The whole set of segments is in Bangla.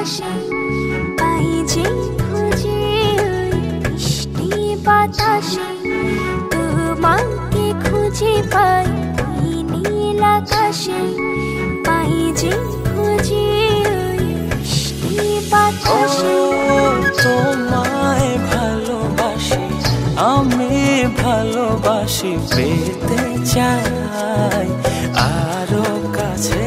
আকাশে পাই যে খুঁজে ওই বৃষ্টি বাতাসে তোমাকে খুঁজে পাই ওই নীল আকাশে পাই যে খুঁজে ওই বৃষ্টি বাতাসে তোমায় ভালোবাসি আমি ভালোবাসি পেতে চাই আরো কাছে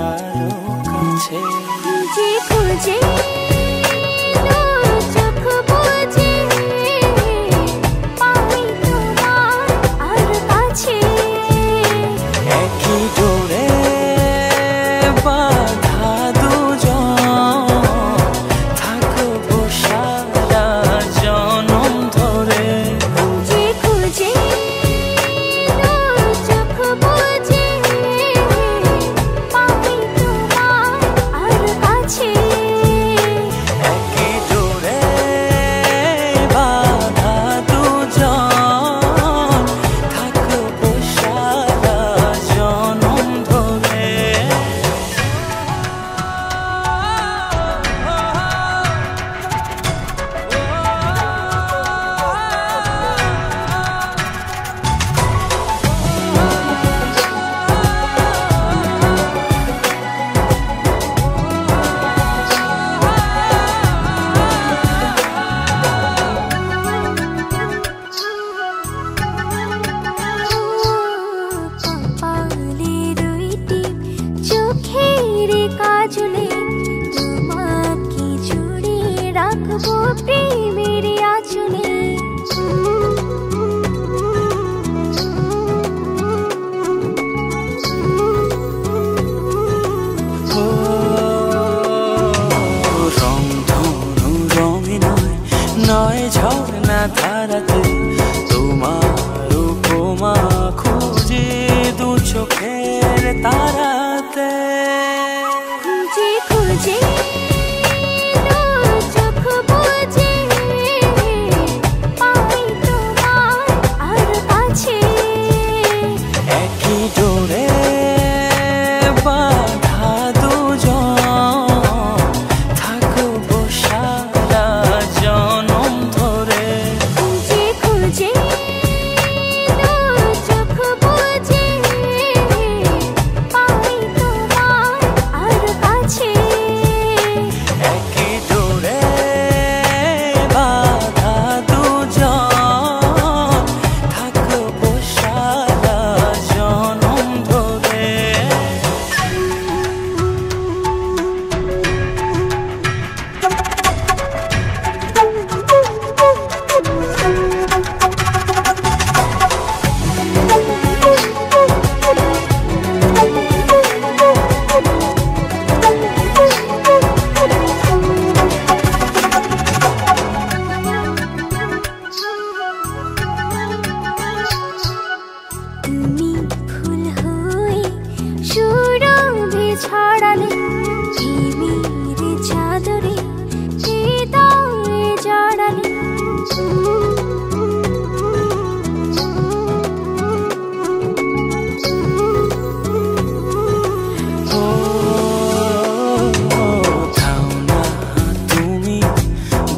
আরো কাছে খুঁজে খুঁজে চোখ বুজে পাই তোমার আর কাছে একই ডোরে বাঁধা দুজন থাকবো সারা জনম ধরে খুঁজে খুঁজে চোখ বুজে পাই তোমার আর কাছে একই ডোরে বাঁধা দুজন থাকবো সারা জনম ধরে কপালে দুইটি চোখের কাজলে তোমাকে জুড়ে রাখবো প্রেমের আঁচলে রংধনু রঙে নয় নয় ঝর্ণা ধারাতে তোমার উপমা খুঁজে দু চোখের তারাতে খুঁজে খুঁজে চোখ বুজে পাই তোমার আর কাছে একই ডোরে বাঁধা দুজন থাকবো সারা জনম ধরে খুঁজে খুঁজে চোখ বুজে পাই তোমার আর কাছে একই ডোরে বাঁধা দুজন থাকবো সারা জনম ধরে তুমি ফুল হয়ে সুরভি ছড়ালে প্রেমের চাদরে হৃদয়ে জড়ালে ও থাও না তুমি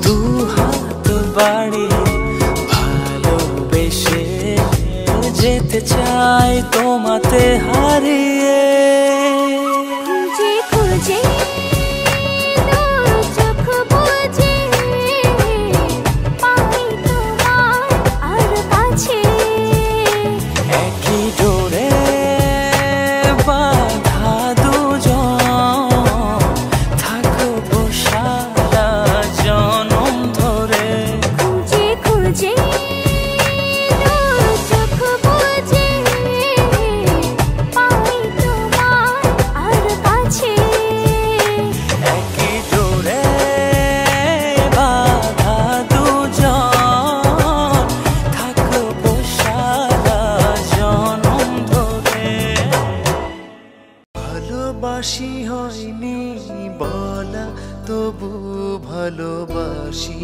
দু হাত বাড়িয়ে ভালোবেসে যেতে চাই তোমাতে হারিয়ে খুঁজে খুঁজে চোখ বুজে পাই তোমার আর কাছে একই ডোরে বাঁধা দুজন থাকবো সারা জনম ধরে খুঁজে খুঁজে চোখ বুজে পাই তোমার আর কাছে একই ডোরে বাঁধা দুজন থাকবো সারা জনম ধরে ভালোবাসি হয়নি বলা তবু ভালোবাসি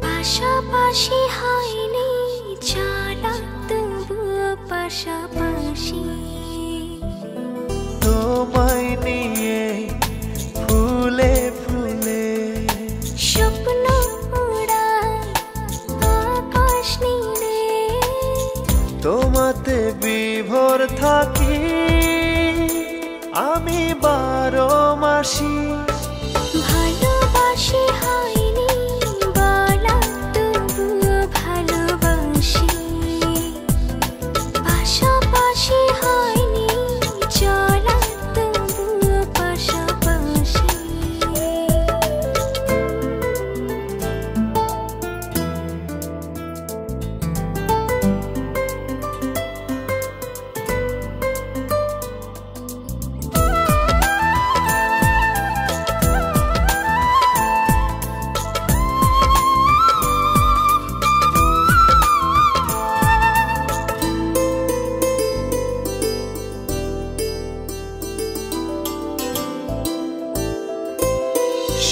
পাশাপাশি হয়নি চলা তবুও পাশাপাশি তোমায় নিয়ে বিভোর থাকি আমি 12 মাসি। ভালোবাসি হয়নি বলা তবুও ভালোবাসি, পাশাপাশি হয়নি চলা তবুও পাশাপাশি।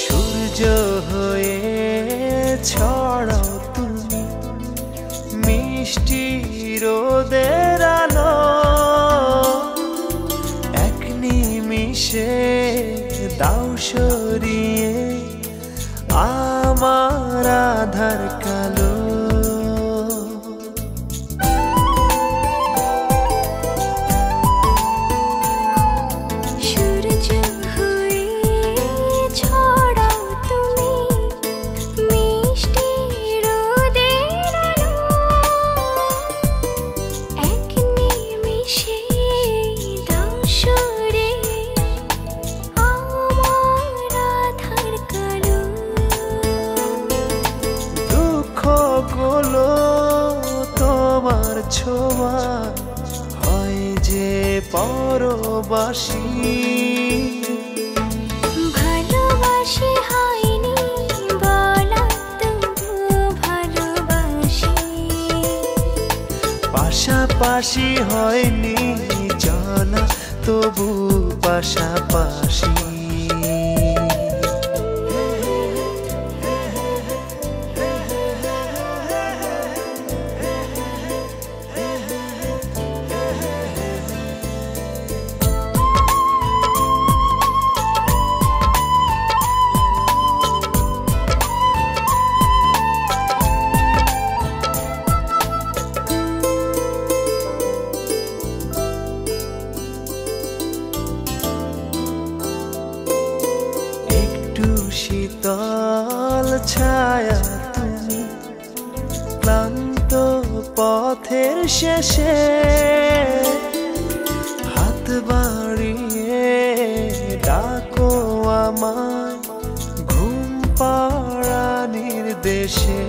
সূর্য হয়ে ছড়াও তুমি মিষ্টি রোদের আলো, এক নিমিষে দাও সরিয়ে আমার আধার কালো। সূর্য হয়ে ছড়াও তুমি মিষ্টি রোদের আলো, এক নিমিষে দাও সরিয়ে আমার আধার কালো। দুঃখগুলো তোমার ছোঁয়া হয় যে পরবাসী। ভালোবাসি হয়নি বলা তবুও ভালোবাসি, পাশাপাশি হয়নি চলা তবু পাশাপাশি। একটু শীতল ছায়া তুমি ক্লান্ত পথের শেষে, হাত বাড়িয়ে ডাকো আমায় ঘুম পাড়ানির দেশে।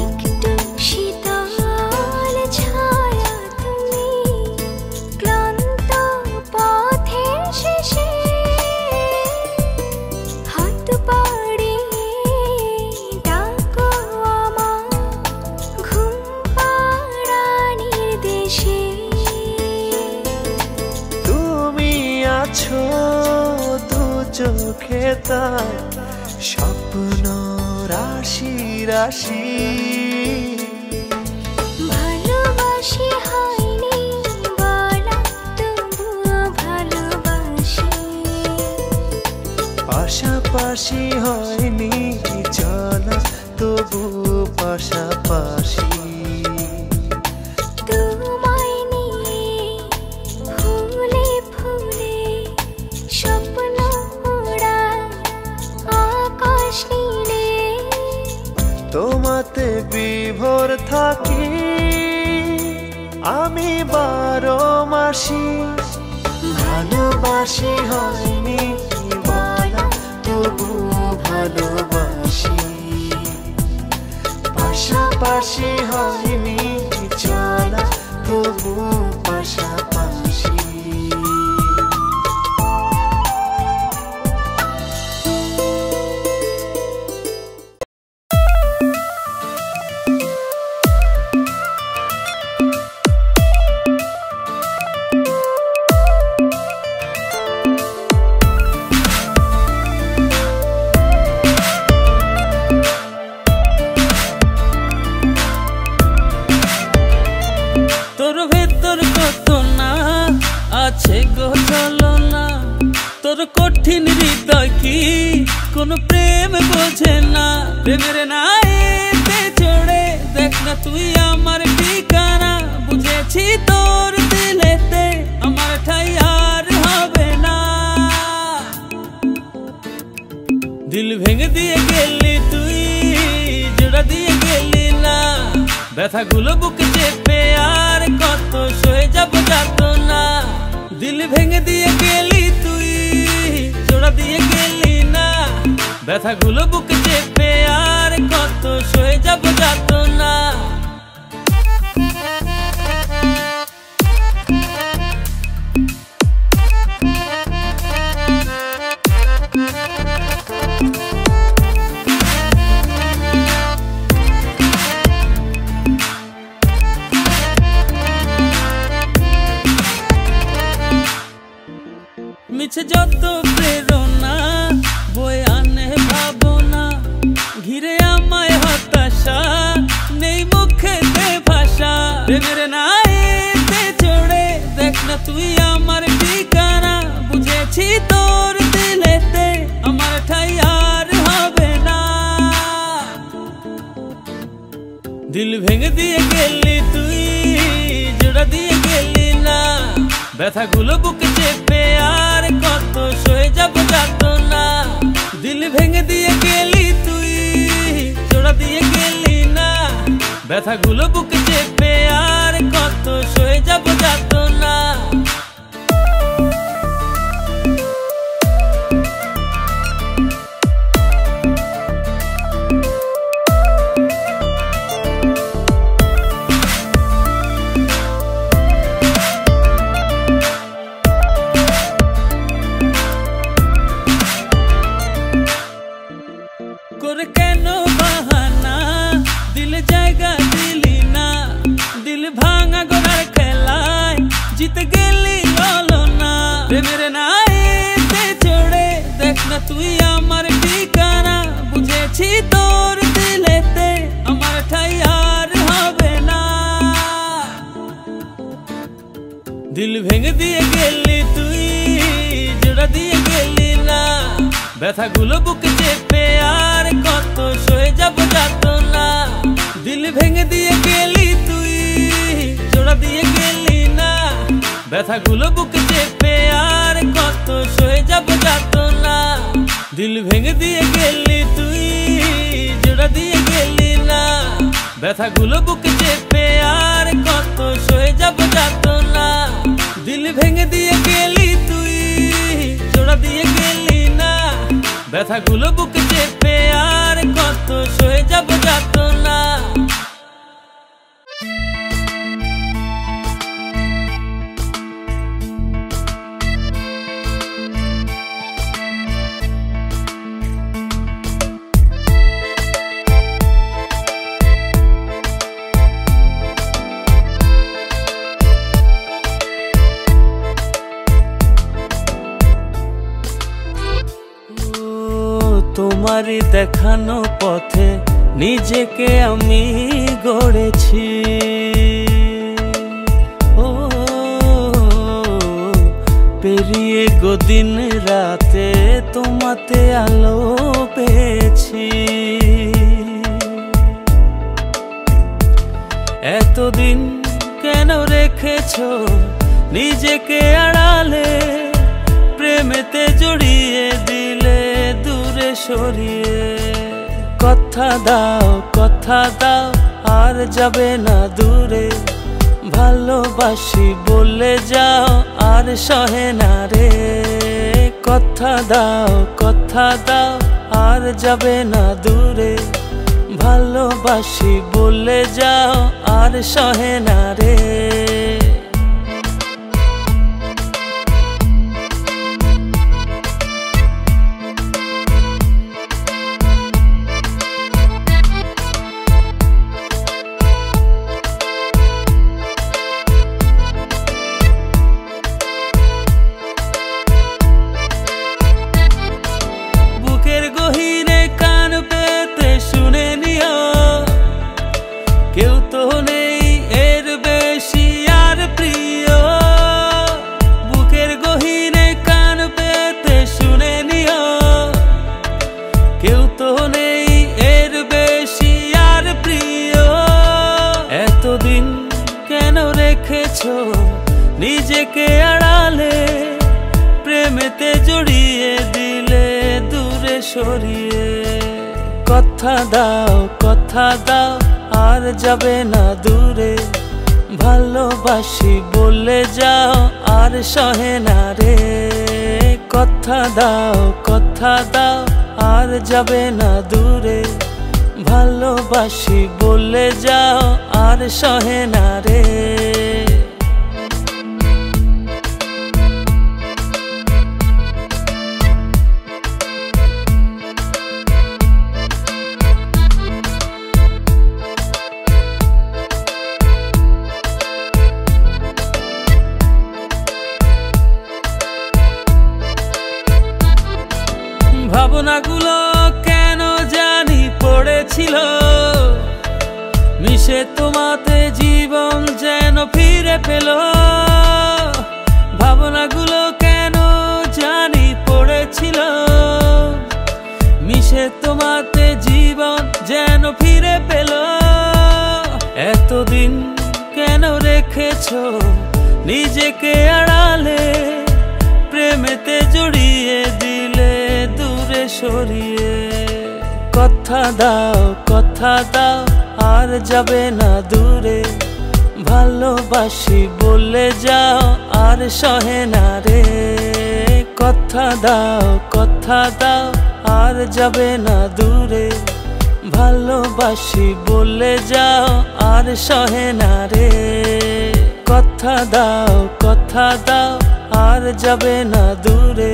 একটু শীতল ছায়া তুমি ক্লান্ত পথের শেষে, হাত বাড়িয়ে ডাকো আমায় ঘুম পাড়ানির দেশে। তুমি আছো দু চোখে তাই স্বপ্ন রাশি রাশি। ভালোবাসি হয়নি বলা তবুও ভালোবাসি, পাশাপাশি হয়নি চলা তবু পাশাপাশি। তোমায় নিয়ে ফুলে ফুলে স্বপ্ন ওড়ায় আকাশ নীলে, তোমাতে বিভোর থাকি আমি 12 মাসি। ভালোবাসি হয়নি বলা তবু ভালোবাসি, পাশাপাশি হয়নি চলা তবু পাশাপাশি। তোর ভেতর তোর কঠিন হৃদয় কি কোনো প্রেম বোঝে না, প্রেমের নাইতে চড়ে দেখ না তুই আমার ঠিকানা। বুঝেছি তোর দিলেতে আমার ঠাই আর হবে না। দিল ভেঙে দিয়ে গেলি তুই, জোড়া দিয়ে গেলি না, ব্যথাগুলো বুকে চেপে আর কত সয়ে যাব যাত না। দিল ভেঙে দিয়ে গেলি তুই, জোড়া দিয়ে গেলি না, ব্যথাগুলো বুকে চেপে আর কত সয়ে যাব যাত না। মিছে যত প্রেরণা বয়ে আনে ভাবনা, ঘিরে আমায় হতাশা নেই মুখেতে ভাষা। প্রেমের নাইতে চড়ে দেখ না তুই আমার ঠিকানা। বুঝেছি তোর দিলেতে আমার ঠাই আর হবে না। দিল ভেঙে দিয়ে গেলি তুই, জোড়া দিয়ে গেলি না, ব্যথাগুলো বুকে চেপে আর কত সয়ে যাব যাত না। দিল ভেঙে দিয়ে গেলি তুই, জোড়া দিয়ে গেলি না, ব্যথাগুলো বুকে চেপে আর কত সয়ে যাব যাত না। করে কেন বাহানা দিল জায়গা দিলি না, দিল ভাঙা গোড়ার খেলায় জিতে গেলি ললনা। প্রেমের নাইতে চড়ে দেখ না তুই আমার ঠিকানা। বুঝেছি তোর দিলেতে আমার ঠাই আর হবে না। দিল ভেঙে দিয়ে গেলি তুই, জোড়া দিয়ে গেলি না, ব্যথাগুলো বুকে চেপে আর কত সয়ে যাব যাত না। দিল ভেঙে দিয়ে গেলি তুই, জোড়া দিয়ে গেলি না, ব্যথাগুলো বুকে চেপে আর কত সয়ে যাব যাত না। দিল ভেঙে দিয়ে গেলি তুই, জোড়া দিয়ে গেলি না, ব্যথাগুলো বুকে চেপে আর কত সয়ে যাব যাত না। দিল ভেঙে দিয়ে গেলি তুই, জোড়া দিয়ে গেলি না, ব্যথাগুলো বুকে চেপে আর কত সয়ে যাব যাত না। তোমারই দেখানো পথে নিজেকে আমি গড়েছি। ও পেরিয়ে গদিন রাতে তোমাতে আলো পেয়েছি। এতদিন কেন রেখেছো নিজেকে আড়ালে, প্রেমেতে জড়িয়ে দিলে দূরে সরিয়ে। কথা দাও আর যাবে না দূরে, ভালোবাসি বলে যাও আর সহে না রে। কথা দাও আর যাবে না দূরে, ভালোবাসি বলে যাও আর সহে না রে। কেউ তো নেই এর বেশি রেখেছো নিজেকে আড়ালে, প্রেমেতে জড়িয়ে দিলে দূরে সরিয়ে। কথা দাও আর যাবে না দূরে, ভালোবাসি বলে যাও আর সহে না রে। কথা দাও আর যাবে না দূরে, ভালোবাসি বলে যাও আর সহে না রে। ভাবনাগুলো কেন জানি পড়েছিল মিশে, তোমাতে জীবন যেন ফিরে পেল। ভাবনাগুলো কেন জানি পড়েছিল মিশে, তোমাতে জীবন যেন ফিরে পেল। এতদিন কেন রেখেছো নিজেকে আড়ালে, প্রেমেতে জড়িয়ে দিলে দূরে সরিয়ে। কথা দাও আর যাবে না দূরে, ভালোবাসি বলে যাও আর সহে না রে। কথা দাও আর যাবে না দূরে, ভালোবাসি বলে যাও আর সহে না রে। কথা দাও আর যাবে না দূরে,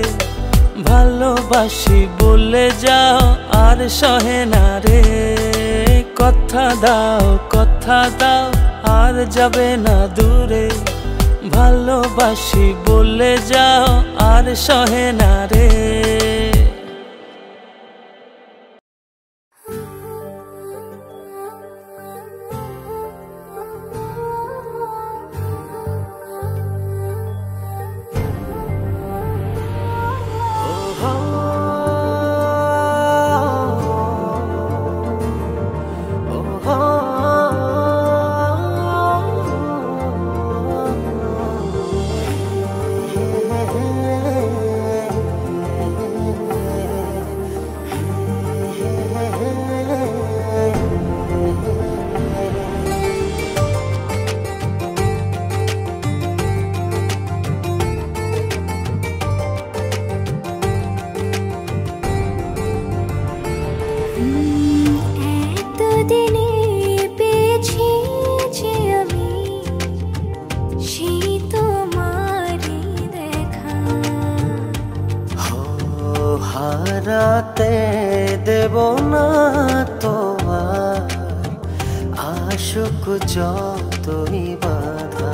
ভালোবাসি বলে যাও আর সহে না রে। কথা দাও আর যাবে না দূরে, ভালোবাসি বলে যাও আর সহে না রে। হারাতে দেব না তোমার আশুক যতই বাধা,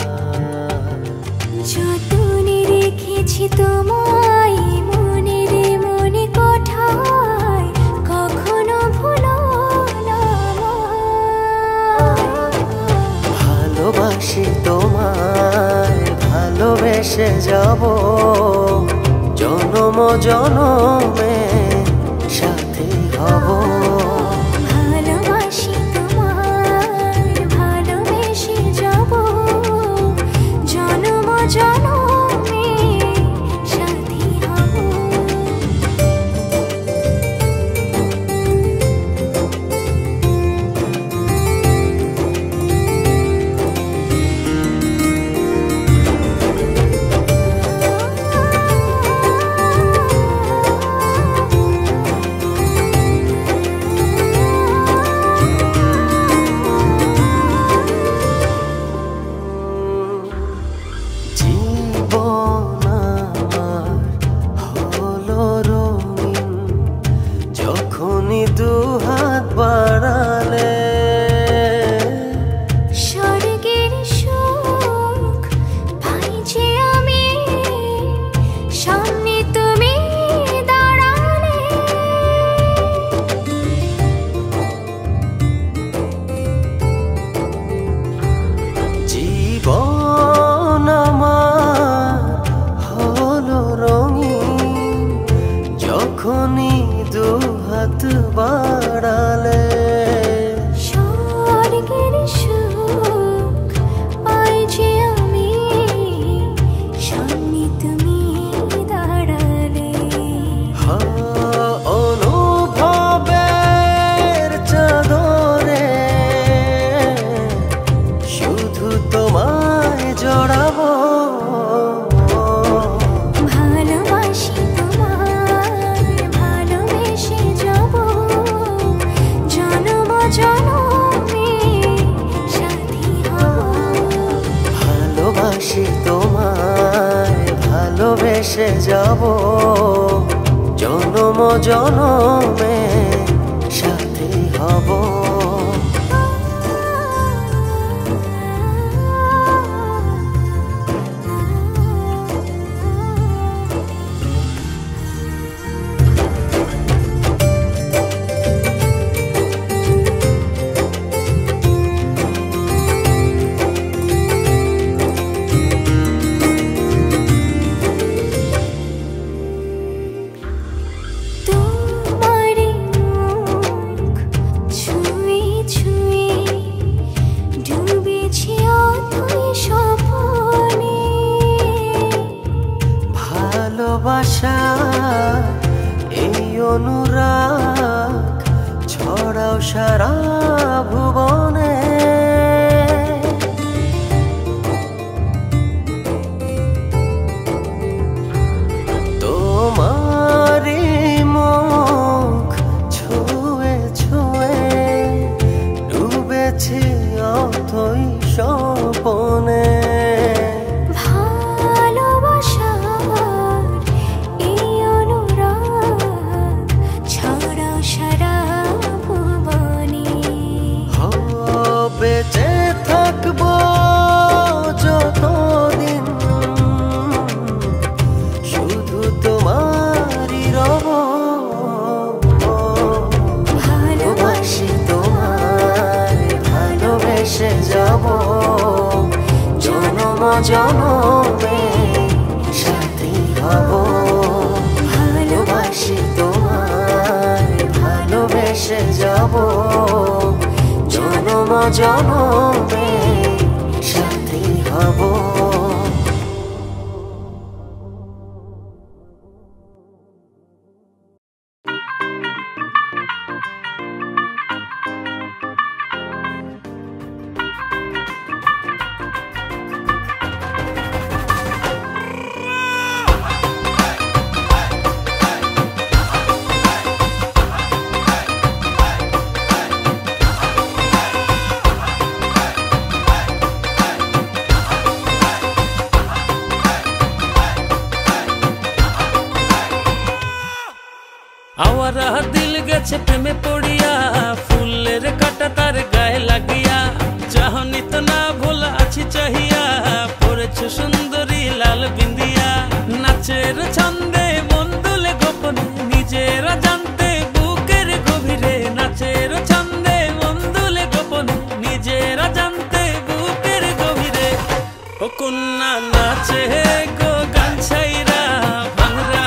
যতনে রেখেছি তোমায় মনে কোঠায়, কখনো ভুলো না। ভালোবাসি তোমায়, ভালোবেসে যাব জনম জনমে সাথী হব। ভালোবাসি তোমায়, ভালোবেসে যাব জনম জনমে সাথী হব। ভালোবেসে যাব জনম জনমে সাথী হব। ভালোবাসা এই অনুরাগ ছড়াও সারা ভুবনে। তোমারি মুখ ছুঁয়ে ছুঁয়ে ডুবেছি অথই স্বপনে। বেঁচে থাকবো যতদিন শুধু তোমারই রব। ভালোবাসি তোমায় ভালোবেসে যাব জনম জনমে সাথী হব। ভালোবাসি তোমায় ভালোবেসে যাব জনম জনমে সাথী হব। আওয়ারা দিল গেছে প্রেমে পড়িয়া ফুলের কাটা তার গায়ে লাগিয়া চাহনি তো না ভোলা আছি চাহিয়া পড়েছ সুন্দরী লাল বিন্দিয়া নাচের ছন্দে মন দুলে গোপনে নিজেরা জানতে বুকের গভীরে নাচের ছন্দে মন দুলে গোপনে নিজেরা জানতে বুকের গভীরে ও কন্যা নাচে গো গান ছাইরা ভাঙরা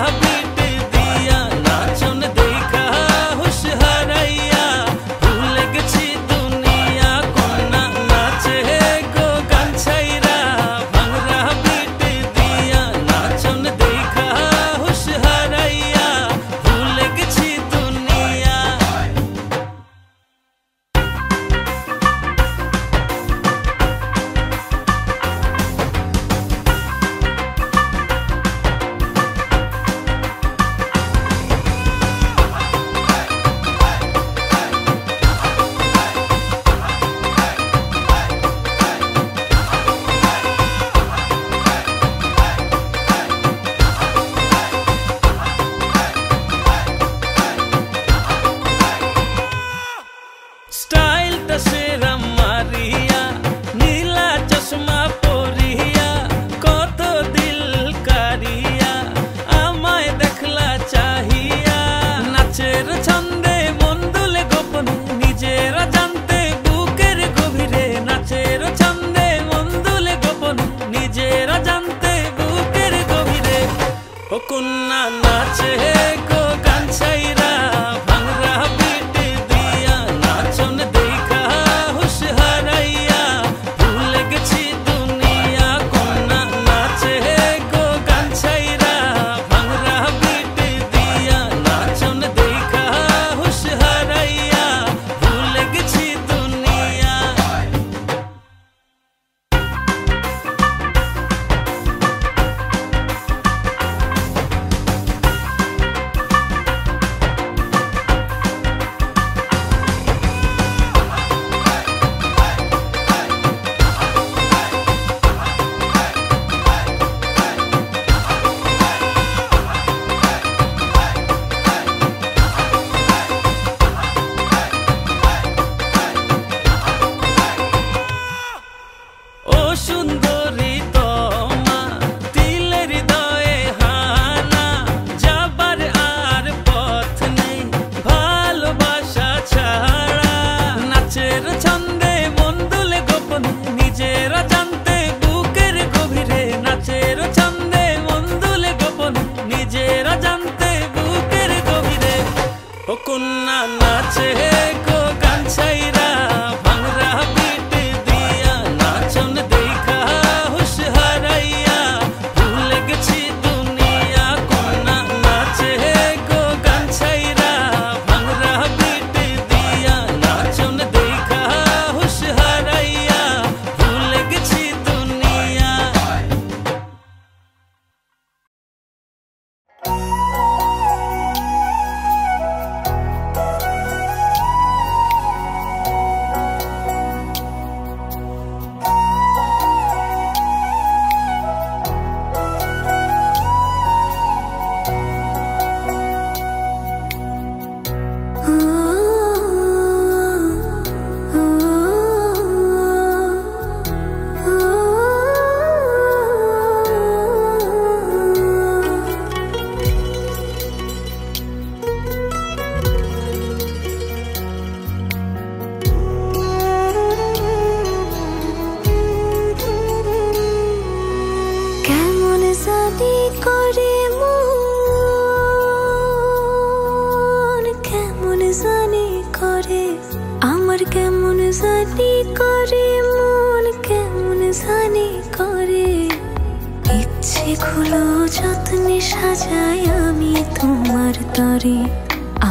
ইচ্ছেগুলো যত্নে সাজাই আমি তোমার তরে,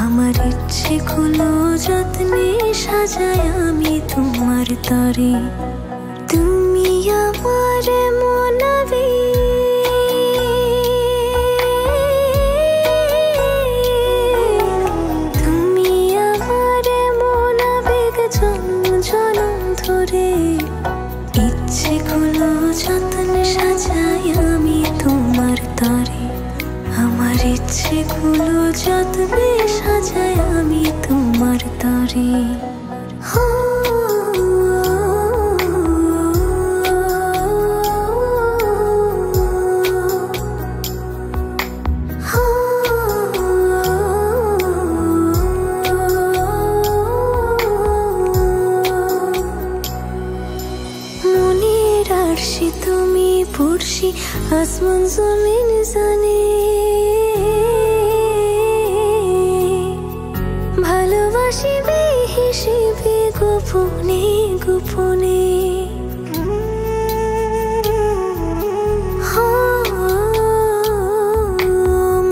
আমার ইচ্ছেগুলো যত্নে সাজাই আমি তোমার তরে। তুমি আমার মনাবে, তুমি আমার মনাবেগ জন্ম জনম ধরে, ইচ্ছেগুলো যত্নে সাজাই আমি তোমার তরে, আমার ইচ্ছেগুলো যত্নে সাজাই আমি তোমার তরে। মনের আরশি তুমি পড়শি, আসমান জমিন জানে, ভালোবাসি বেহিসেবে গোপনে গোপনে।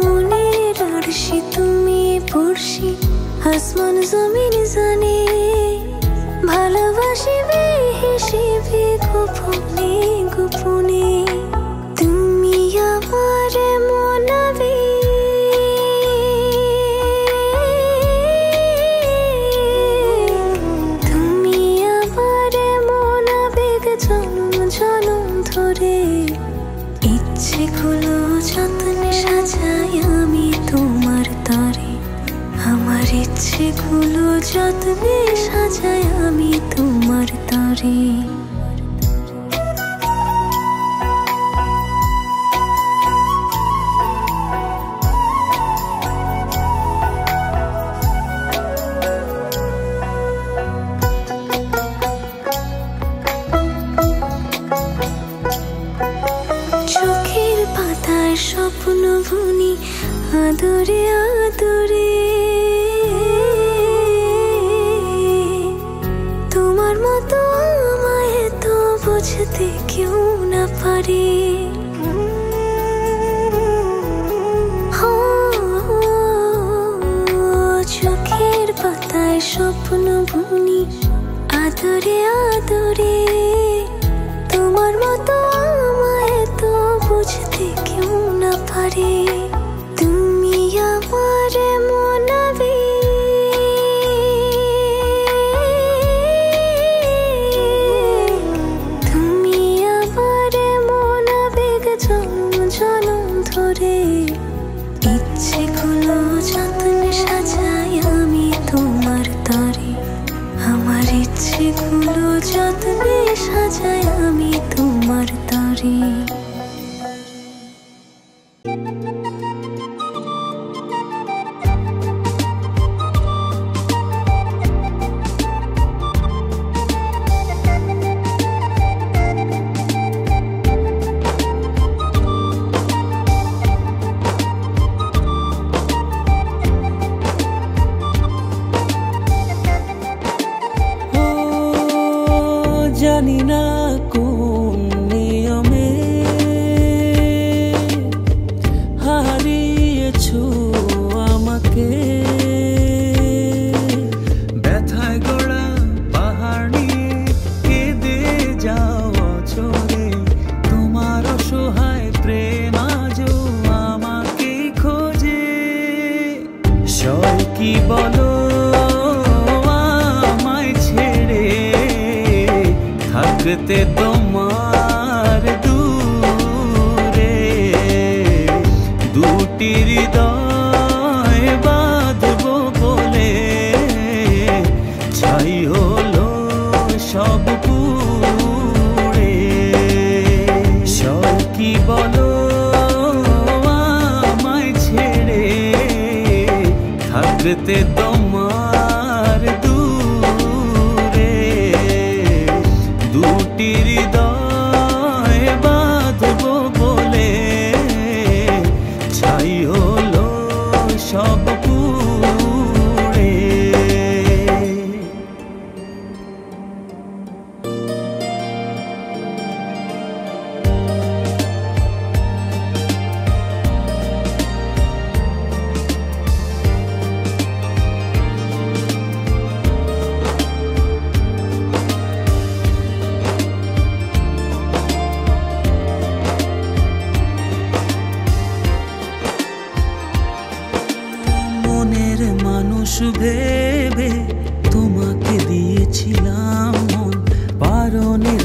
মনের আরশি তুমি পড়শি, আসমান জমিন জানে, ভালোবাসি বেহিসেবে গোপনে গোপনে। তুমি আমার মনাবে, তুমি আমার মনাবেগ জন্ম জনম ধরে, ইচ্ছেগুলো যত্নে সাজাই আমি তোমার তরে, আমার ইচ্ছেগুলো যত্নে সাজাই আমি তোমার তরে। চোখের পাতায় স্বপ্ন বুনি আদরে আদরে, তোমার মতো আমায় তো বুঝতে কেউ না পারে। চোখের পাতায় স্বপ্ন বুনি আদরে আদরে, তোমার মতো আমায় তো বুঝতে কেউ না পারে। তুমি আমার মনাবে, তুমি আমার মনাবেগ জন্ম জনম ধরে, ইচ্ছেগুলো যত্নে সাজাই আমি তোমার তরে, আমার ইচ্ছেগুলো যত্নে সাজাই আমি তোমার তরে। জানি না কোন নিয়মে হারিয়েছো আমাকে, ব্যথায় গড়া পাহাড় নিয়ে কেঁদে যাও অচরে, তোমার অসহায় প্রেম আজও আমাকে খোঁজে। সয় কি বলো আমায় ছেড়ে থাকতে তোমার দূরে, দুটি হৃদয় বাঁধবো বলে ছাই হলো সব পুড়ে। সব কি বলো আমায় ছেড়ে থাকতে তোমার দূরে, দুটি হৃদয় বাঁধবো বলে ছাই হলো সব পুড়ে।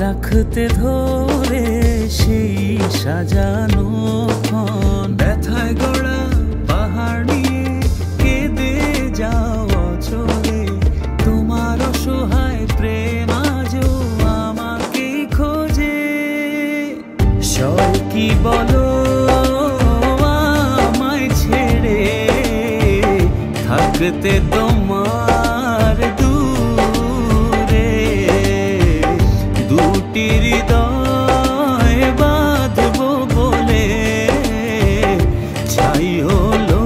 রাখতে ধরে সেই সাজানো ক্ষণ, ব্যথায় গড়া পাহাড় নিয়ে কেঁদে যাওয়া চলে তোমার অসহায় প্রেম আজও আমাকে খোঁজে। সয় কি বলো আমায় ছেড়ে থাকতে তোমার দূরে, দুটি হৃদয় বাঁধবো বলে ছাই হলো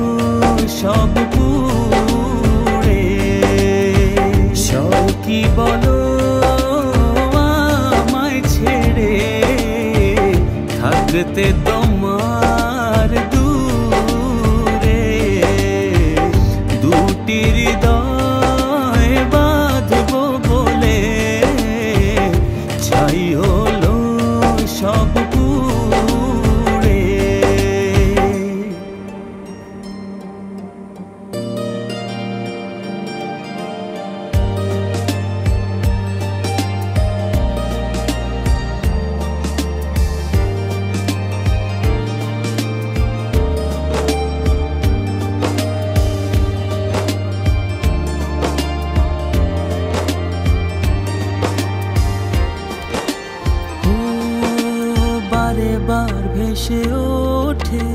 সব পুড়ে। সয় কি বলো আমায় ছেড়ে থাকতে তোমার দূরে, দুটি হৃদয় বাঁধবো বলে ছাই হলো সব পুড়ে। বারে বার ভেসে ওঠে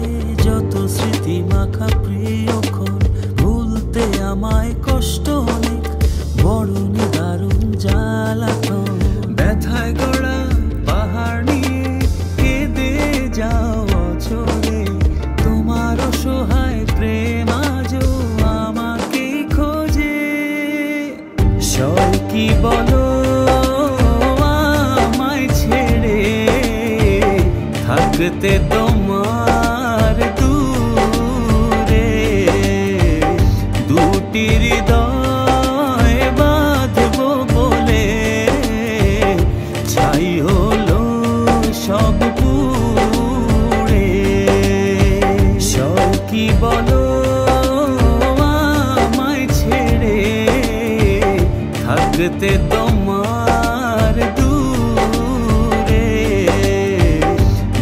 যত স্মৃতি মাখা প্রিয়ক্ষণ, ভুলতে আমায় কষ্ট অনেক বড় নিদারুণ জ্বালাতন, ব্যথায় গড়া পাহাড় নিয়ে কেঁদে যাওয়া চলে তোমার অসহায় প্রেম আজও আমাকে খোঁজে। সয় কি বলো আমায় ছেড়ে থাকতে তোমার দূরে, দুটি হৃদয় বাঁধবো বলে ছাই হলো সব পুড়ে। সয় কি বলো আমায় ছেড়ে থাকতে তোমার দূরে,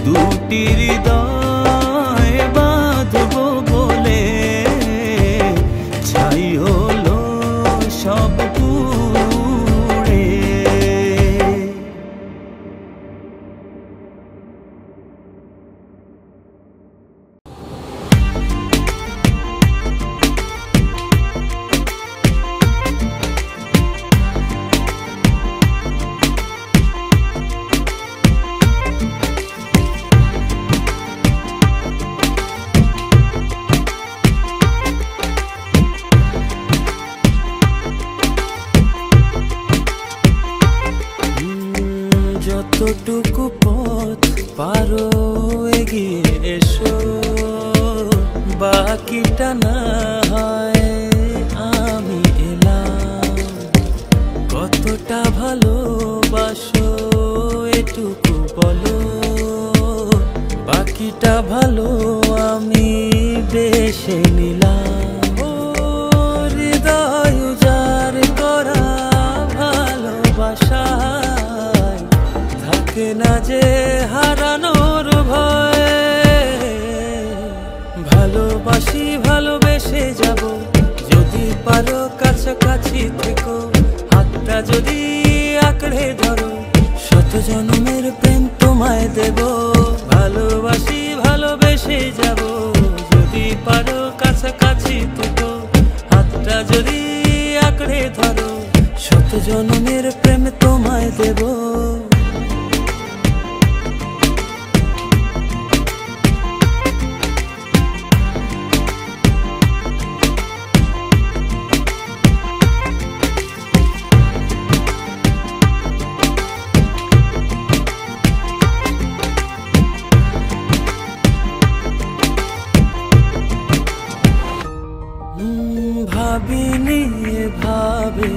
দুটি হৃদয় বাঁধবো বলে ছাই হলো সব পুড়ে। যতটুকু পথ পারো এগিয়ে এসো, বাকিটা না হয় আমি এলাম। কতটা ভালোবাসো এটুকু বলো, বাকিটা ভালো আমি বেশে নিলাম। ও হৃদয় উজাড় করা ভালোবাসা থাকে না যে হারানোর ভয়, ভালোবাসি ভালোবেসে যাব যদি পারো কাছাকাছি থেকো, হাতটা যদি আঁকড়ে ধরো শত জন্মের প্রেম তোমায় দেব। ভালোবাসি ভালোবেসে যাব যদি পারো কাছাকাছি থেকো, হাতটা যদি আঁকড়ে ধরো শত জন্মের প্রেম তোমায় দেব। ভাবিনি ভাবে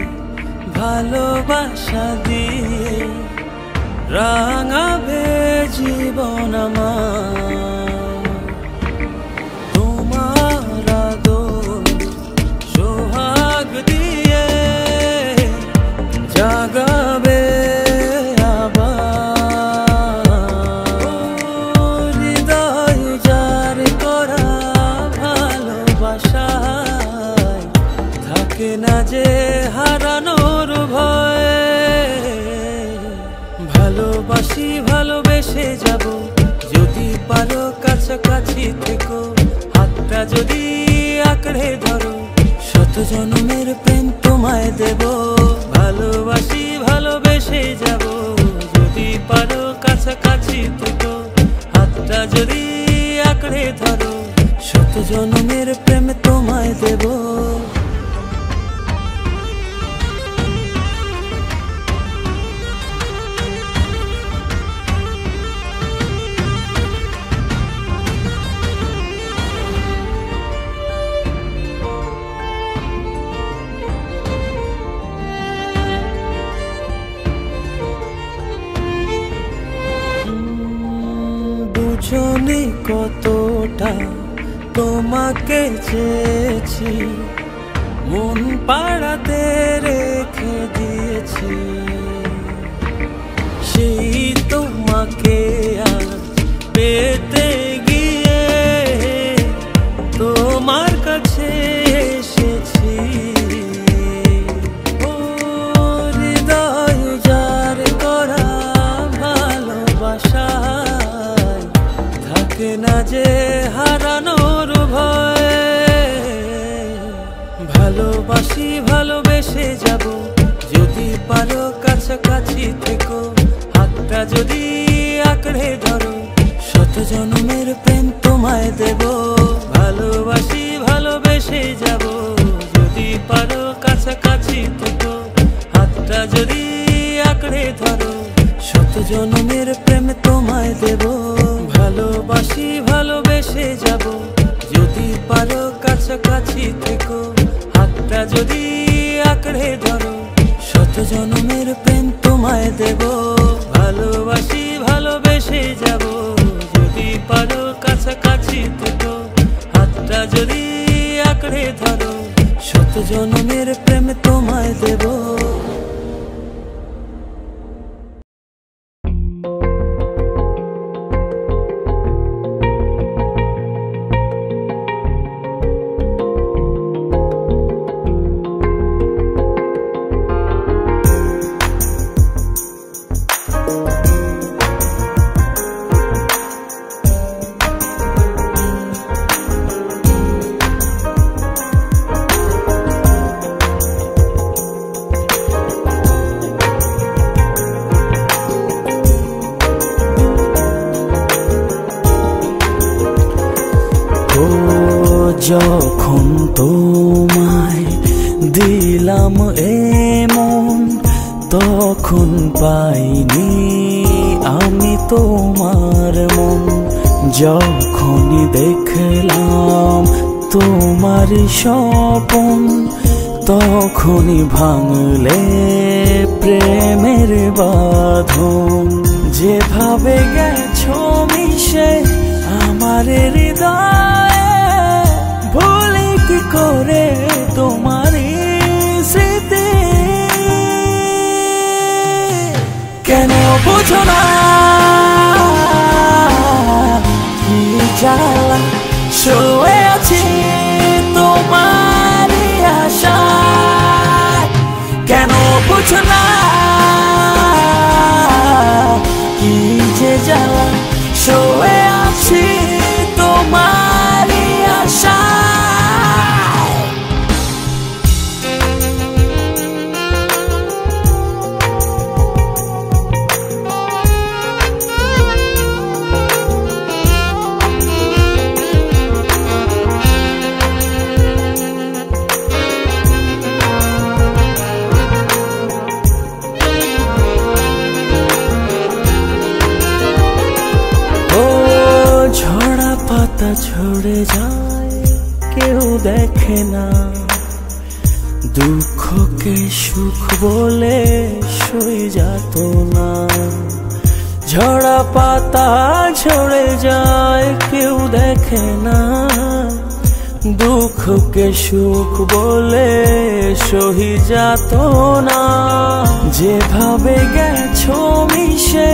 ভালোবাসা দিয়ে রাঙাবে জীবন আমার, তোমার আদর সোহাগ দিয়ে জাগাবে আবার। ভালোবাসি ভালোবেসে যাব যদি পারো কাছাকাছি থেকো হাতটা যদি আঁকড়ে ধরো শত জন্মের প্রেম তোমায় দেব ভালোবাসি ভালোবেসে যাব যদি পারো কাছাকাছি থেকো হাতটা যদি আঁকড়ে ধরো শত জন্মের প্রেম তোমায় দেব বুঝনি কতটা তোমাকে চেয়েছি মন পাড়াতে রেখে দিয়েছি সেই তোমাকে আজ পেতে গিয়ে তোমার কাছে এসেছি ও হৃদয় উজাড় করা ভালোবাসা থাকে না যে হারানোর ভয় ভালোবাসি ভালোবেসে যাব যদি পারো কাছাকাছি থেকো হাতটা যদি আঁকড়ে ধরো শত জন্মের প্রেম তোমায় দেব ভালোবাসি ভালোবেসে যাব যদি পারো কাছাকাছি থেকো হাতটা যদি আঁকড়ে ধরো শত জন্মের প্রেম তোমায় দেব ভালোবাসি ভালোবেসে যাব যদি পারো কাছাকাছি থেকো হাতটা যদি আঁকড়ে ধরো শত জন্মের প্রেম তোমায় দেব ভালোবাসি ভালোবেসে যাব যদি পারো কাছাকাছি থেকো হাতটা যদি আঁকড়ে ধরো শত জন্মের প্রেম তোমায় দেব যখন তোমায় দিলাম এমন তখন পাইনি আমি তোমার মন যখনই দেখলাম তোমার স্বপন তখনই ভাঙলে প্রেমের বাঁধন যেভাবে গেছো মিশে আমার হৃদয় ভুলে কি করে তোমার স্মৃতি কেন বুঝো না কি জ্বালা শুয়ে আছি তোমার আশায় কেন বুঝো না কি যে জ্বালা শুয়ে আছি তোমার আশায় পাতা ঝরে যায় কেউ দেখে না দুঃখকে সুখ বলে সই যেত না ঝরা পাতা ঝরে যায় কেউ দেখে না দুঃখকে সুখ বলে সহি যেত না যেভাবে গেছো মিশে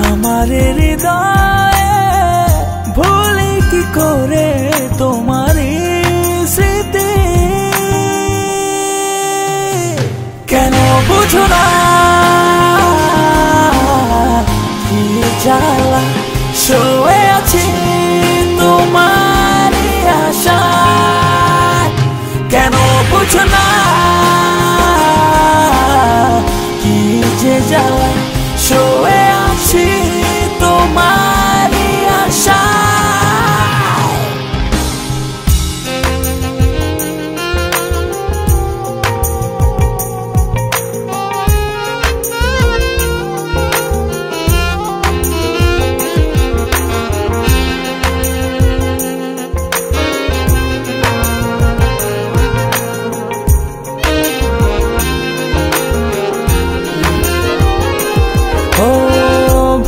আমার হৃদয় ভুলে কি করে তোমার স্মৃতি কেন বুঝো না শুয়ে আছি তোমারই আশায়, কেন বুঝো না কি যে জ্বালা। শুয়ে আছি তোমারই আশায়।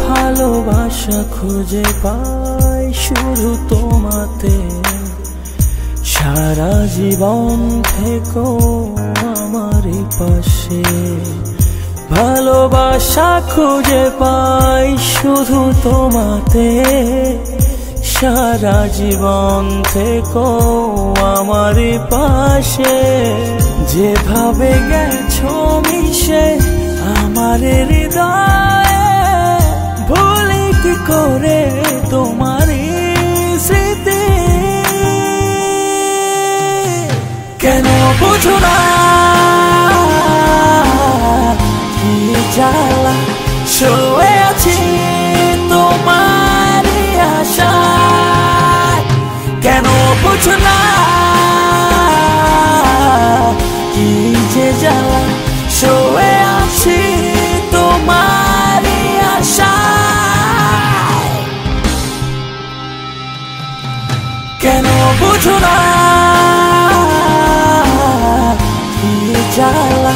ভালোবাসা খুঁজে পাই শুধু তোমাতে, সারা জীবন থেকো আমারই পাশে। ভালোবাসা খুঁজে পাই শুধু তোমাতে, সারা জীবন থেকো আমারই পাশে। যেভাবে গেছো মিশে আমার হৃদয়ে, ভুলি কি করে তোমারই স্মৃতি। কেন বুঝো না কি জ্বালা। শুয়ে আছি তোমারই আশায়, কেন বুঝো না কি যে জ্বালা। শুয়ে আছি তোমারই আশায়, কেন বুঝো না কি জ্বালা।